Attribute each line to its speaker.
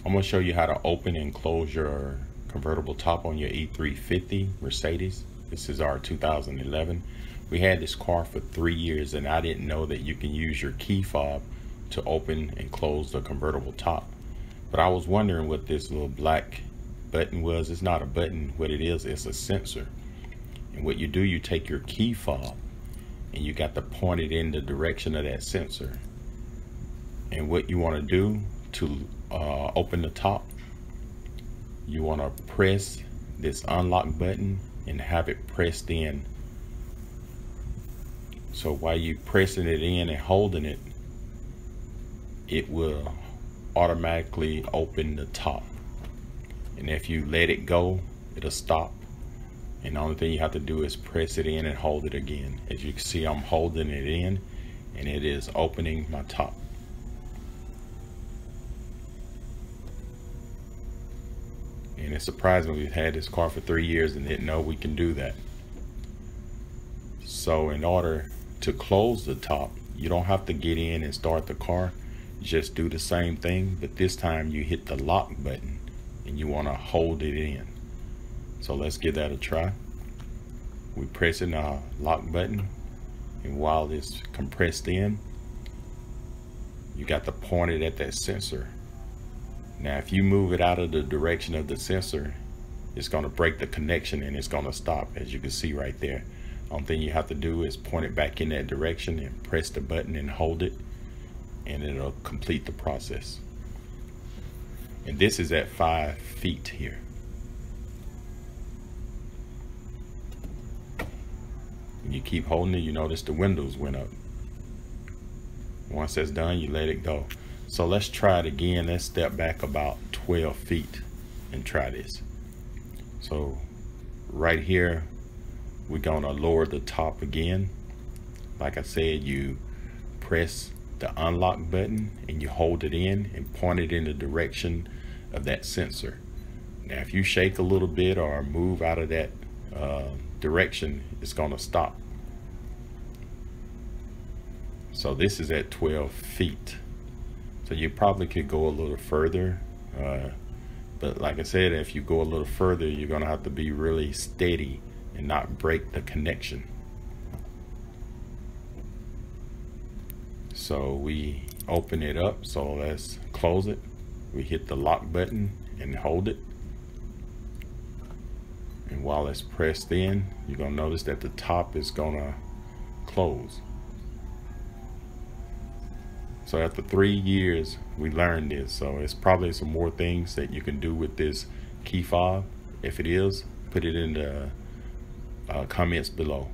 Speaker 1: I'm going to show you how to open and close your convertible top on your E350 Mercedes. This is our 2011. We had this car for 3 years and I didn't know that you can use your key fob to open and close the convertible top. But I was wondering what this little black button was. It's not a button. What it is, it's a sensor. And what you do, you take your key fob and you got to point it in the direction of that sensor. And what you want to do to open the top, you want to press this unlock button and have it pressed in. So while you pressing it in and holding it, it will automatically open the top. And if you let it go, it'll stop. And the only thing you have to do is press it in and hold it again. As you can see, I'm holding it in and it is opening my top. And it's surprising, we've had this car for 3 years and didn't know we can do that. So in order to close the top, you don't have to get in and start the car. Just do the same thing, but this time you hit the lock button and you want to hold it in. So let's give that a try. We press in the lock button, and while it's compressed in, you got to point it at that sensor. Now if you move it out of the direction of the sensor, it's going to break the connection and it's going to stop, as you can see right there. Only thing you have to do is point it back in that direction and press the button and hold it, and it'll complete the process. And this is at 5 feet here. When you keep holding it, you notice the windows went up. Once that's done, you let it go. So let's try it again. Let's step back about 12 feet and try this. So right here, we're gonna lower the top again. Like I said, you press the unlock button and you hold it in and point it in the direction of that sensor. Now if you shake a little bit or move out of that direction, it's gonna stop. So this is at 12 feet. So you probably could go a little further, but like I said, if you go a little further, you're gonna have to be really steady and not break the connection. So we open it up, so let's close it. We hit the lock button and hold it. And while it's pressed in, you're gonna notice that the top is gonna close. So after 3 years, we learned this. So it's probably some more things that you can do with this key fob. If it is, put it in the comments below.